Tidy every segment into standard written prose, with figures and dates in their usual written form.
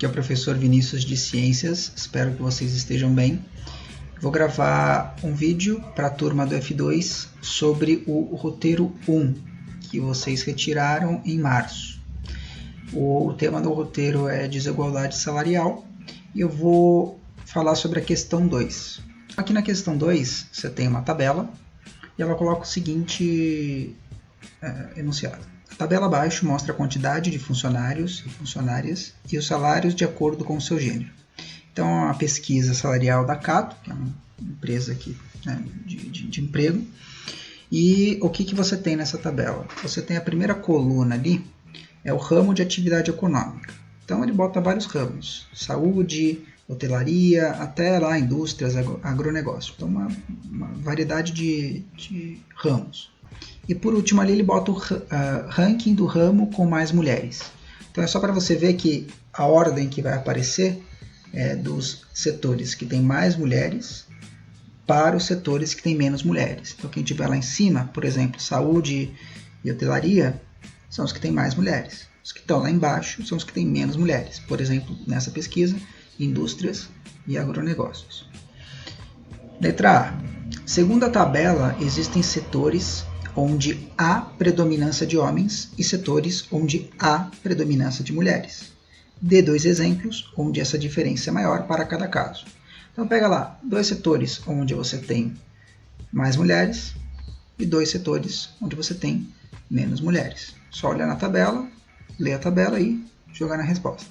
Aqui é o professor Vinícius de Ciências, espero que vocês estejam bem. Vou gravar um vídeo para a turma do F2 sobre o roteiro 1, que vocês retiraram em março. O tema do roteiro é desigualdade salarial e eu vou falar sobre a questão 2. Aqui na questão 2 você tem uma tabela e ela coloca o seguinte enunciado. A tabela abaixo mostra a quantidade de funcionários e funcionárias e os salários de acordo com o seu gênero. Então, a pesquisa salarial da Cato, que é uma empresa aqui, né, de emprego. E o que você tem nessa tabela? Você tem a primeira coluna ali, é o ramo de atividade econômica. Então, ele bota vários ramos, saúde, hotelaria, até lá indústrias, agronegócio. Então, uma variedade de ramos. E por último ali ele bota o ranking do ramo com mais mulheres. Então é só para você ver que a ordem que vai aparecer é dos setores que tem mais mulheres para os setores que tem menos mulheres. Então quem estiver lá em cima, por exemplo, saúde e hotelaria, são os que têm mais mulheres. Os que estão lá embaixo são os que têm menos mulheres. Por exemplo, nessa pesquisa, indústrias e agronegócios. Letra A. Segundo a tabela, existem setores onde há predominância de homens e setores onde há predominância de mulheres. Dê 2 exemplos onde essa diferença é maior para cada caso. Então pega lá, 2 setores onde você tem mais mulheres e 2 setores onde você tem menos mulheres. Só olhar na tabela, ler a tabela e jogar na resposta.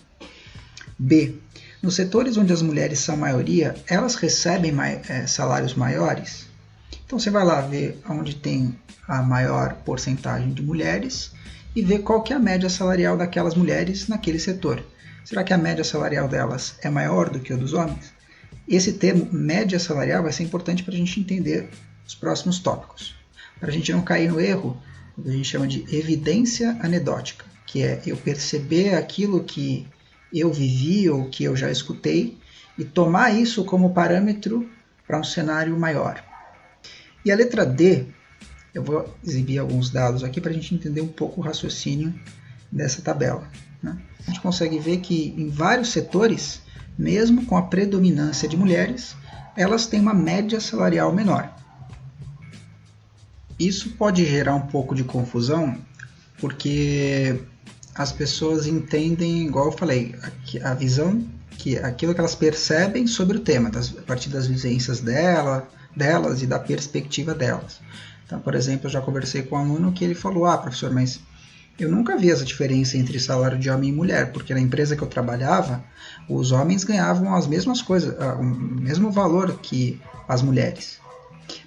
B. Nos setores onde as mulheres são maioria, elas recebem salários maiores? Então você vai lá ver onde tem a maior porcentagem de mulheres e ver qual que é a média salarial daquelas mulheres naquele setor. Será que a média salarial delas é maior do que a dos homens? Esse termo média salarial vai ser importante para a gente entender os próximos tópicos. Para a gente não cair no erro, a gente chama de evidência anedótica, que é eu perceber aquilo que eu vivi ou que eu já escutei e tomar isso como parâmetro para um cenário maior. E a letra D, eu vou exibir alguns dados aqui para a gente entender um pouco o raciocínio dessa tabela, né? A gente consegue ver que em vários setores, mesmo com a predominância de mulheres, elas têm uma média salarial menor. Isso pode gerar um pouco de confusão, porque as pessoas entendem, igual eu falei, a visão, aquilo que elas percebem sobre o tema, a partir das vivências delas e da perspectiva delas. Então, por exemplo, eu já conversei com um aluno que ele falou, professor, mas eu nunca vi essa diferença entre salário de homem e mulher, porque na empresa que eu trabalhava, os homens ganhavam as mesmas coisas, o mesmo valor que as mulheres.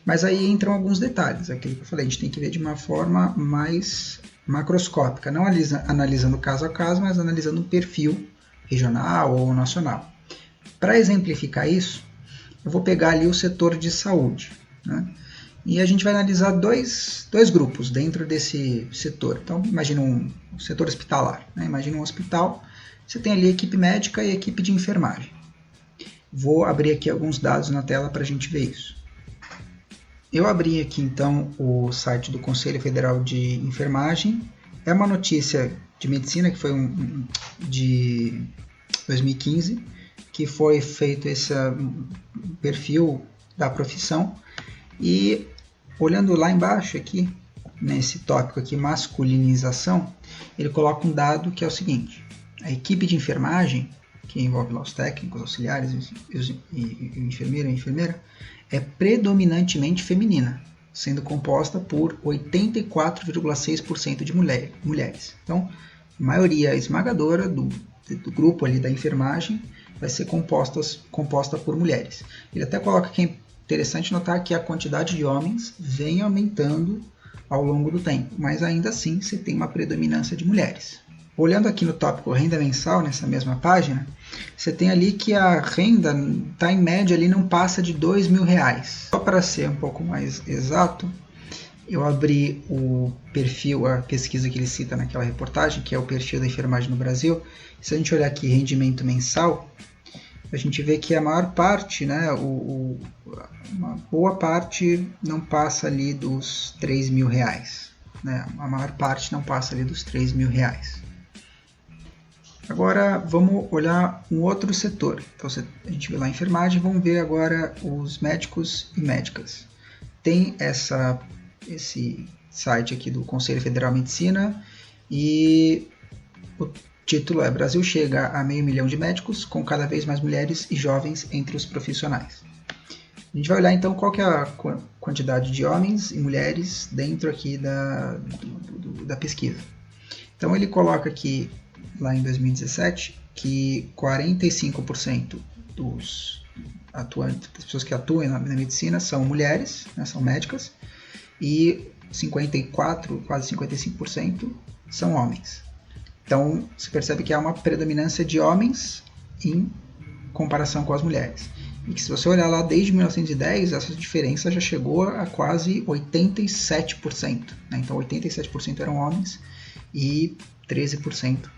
Mas aí entram alguns detalhes, aquilo que eu falei, a gente tem que ver de uma forma mais macroscópica, não analisando caso a caso, mas analisando um perfil regional ou nacional. Para exemplificar isso, eu vou pegar ali o setor de saúde, né? E a gente vai analisar dois grupos dentro desse setor. Então, imagina um setor hospitalar, né? Imagina um hospital, você tem ali a equipe médica e a equipe de enfermagem. Vou abrir aqui alguns dados na tela para a gente ver isso. Eu abri aqui então o site do Conselho Federal de Enfermagem. É uma notícia de medicina que foi de 2015, que foi feito esse perfil da profissão. E olhando lá embaixo aqui, nesse tópico aqui, masculinização, ele coloca um dado que é o seguinte: a equipe de enfermagem, que envolve lá os técnicos, auxiliares e enfermeiro e enfermeira, é predominantemente feminina, sendo composta por 84,6% de mulheres. Então, a maioria esmagadora do grupo ali da enfermagem vai ser composta por mulheres. Ele até coloca que é interessante notar que a quantidade de homens vem aumentando ao longo do tempo, mas ainda assim você tem uma predominância de mulheres. Olhando aqui no tópico renda mensal, nessa mesma página, você tem ali que a renda está em média ali, não passa de R$2.000. Só para ser um pouco mais exato, eu abri o perfil, a pesquisa que ele cita naquela reportagem, que é o perfil da enfermagem no Brasil. Se a gente olhar aqui rendimento mensal, a gente vê que a maior parte, né, uma boa parte não passa ali dos R$3.000, né? A maior parte não passa ali dos R$3.000. Agora vamos olhar um outro setor. Então a gente vê lá a enfermagem, vamos ver agora os médicos e médicas. Tem esse site aqui do Conselho Federal de Medicina e o título é: Brasil chega a 500 mil de médicos, com cada vez mais mulheres e jovens entre os profissionais. A gente vai olhar então qual que é a quantidade de homens e mulheres dentro aqui da pesquisa. Então ele coloca aqui, lá em 2017, que 45% das pessoas que atuam na medicina são mulheres, né, são médicas, e 54%, quase 55% são homens. Então, se percebe que há uma predominância de homens em comparação com as mulheres. E que se você olhar lá desde 1910, essa diferença já chegou a quase 87%. Né? Então, 87% eram homens e 13%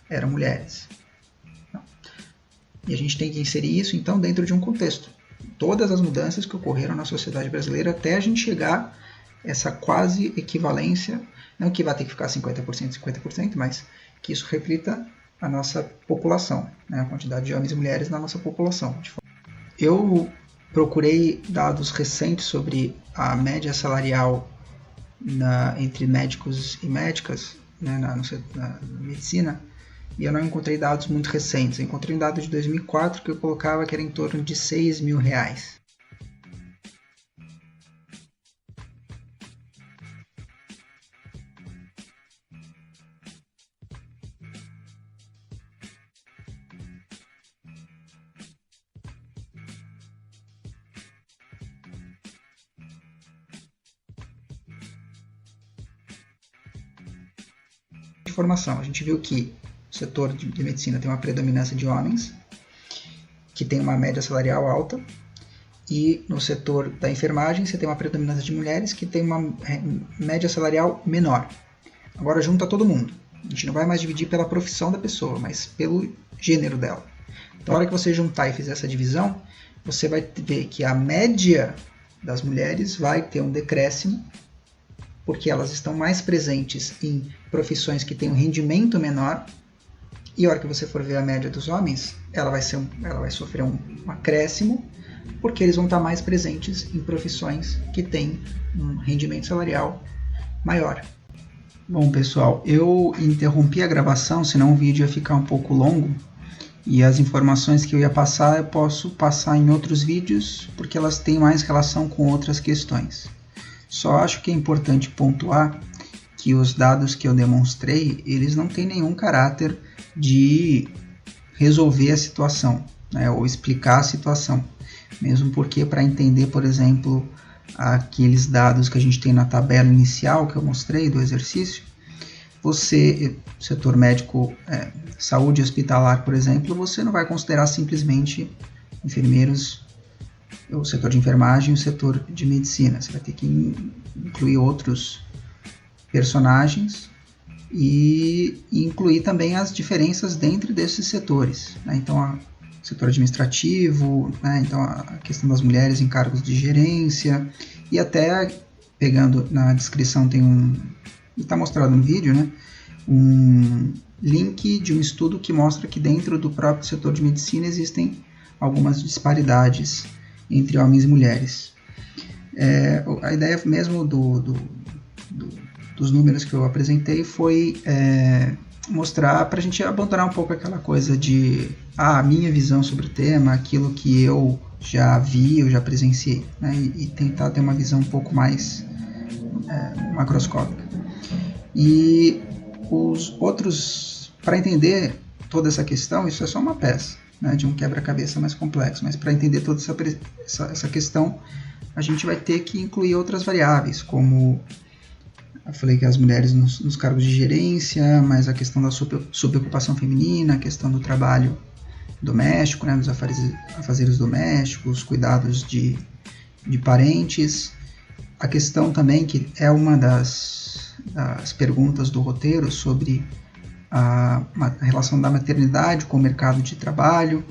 eram mulheres. E a gente tem que inserir isso, então, dentro de um contexto. Todas as mudanças que ocorreram na sociedade brasileira até a gente chegar a essa quase equivalência, não que vai ter que ficar 50%, 50%, mas que isso reflita a nossa população, né? A quantidade de homens e mulheres na nossa população. Eu procurei dados recentes sobre a média salarial entre médicos e médicas, né, na medicina, e eu não encontrei dados muito recentes. Eu encontrei um dado de 2004 que eu colocava que era em torno de R$6 mil. De formação, a gente viu que o setor de medicina tem uma predominância de homens, que tem uma média salarial alta, e no setor da enfermagem você tem uma predominância de mulheres que tem uma média salarial menor. Agora junta todo mundo. A gente não vai mais dividir pela profissão da pessoa, mas pelo gênero dela. Então, na hora que você juntar e fizer essa divisão, você vai ver que a média das mulheres vai ter um decréscimo, porque elas estão mais presentes em profissões que têm um rendimento menor, e a hora que você for ver a média dos homens, ela vai sofrer um acréscimo, porque eles vão estar mais presentes em profissões que têm um rendimento salarial maior. Bom, pessoal, eu interrompi a gravação, senão o vídeo ia ficar um pouco longo, e as informações que eu ia passar, eu posso passar em outros vídeos, porque elas têm mais relação com outras questões. Só acho que é importante pontuar que os dados que eu demonstrei, eles não têm nenhum caráter de resolver a situação, né, ou explicar a situação. Mesmo porque, para entender, por exemplo, aqueles dados que a gente tem na tabela inicial que eu mostrei do exercício, setor médico, saúde hospitalar, por exemplo, você não vai considerar simplesmente enfermeiros, o setor de enfermagem e o setor de medicina. Você vai ter que incluir outros personagens e incluir também as diferenças dentro desses setores, né? Então, setor administrativo, né? Então a questão das mulheres em cargos de gerência, e até pegando na descrição tem está mostrado no vídeo, né? Um link de um estudo que mostra que dentro do próprio setor de medicina existem algumas disparidades entre homens e mulheres. A ideia mesmo dos números que eu apresentei foi mostrar para a gente abandonar um pouco aquela coisa de a minha visão sobre o tema, aquilo que eu já vi, eu já presenciei, né? E tentar ter uma visão um pouco mais macroscópica. E os outros, para entender toda essa questão, isso é só uma peça, né, de um quebra-cabeça mais complexo, mas para entender toda essa questão, a gente vai ter que incluir outras variáveis, como eu falei que as mulheres nos cargos de gerência, mas a questão da subocupação feminina, a questão do trabalho doméstico, né, dos afazeres domésticos, cuidados de parentes, a questão também que é uma das perguntas do roteiro sobre a relação da maternidade com o mercado de trabalho.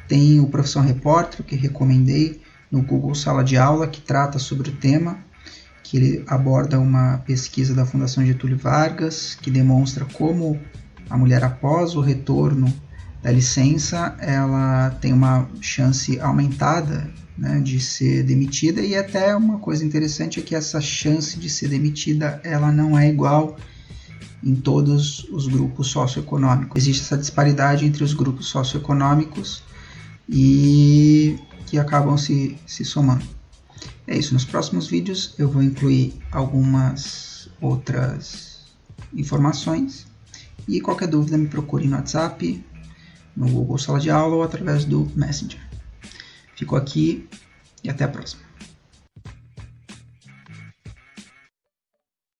Tem o Profissão Repórter, que recomendei no Google Sala de Aula, que trata sobre o tema, que ele aborda uma pesquisa da Fundação Getúlio Vargas, que demonstra como a mulher após o retorno da licença, ela tem uma chance aumentada, né, de ser demitida, e até uma coisa interessante é que essa chance de ser demitida ela não é igual em todos os grupos socioeconômicos. Existe essa disparidade entre os grupos socioeconômicos e que acabam se somando. É isso, nos próximos vídeos eu vou incluir algumas outras informações e qualquer dúvida me procure no WhatsApp, no Google Sala de Aula ou através do Messenger. Fico aqui e até a próxima.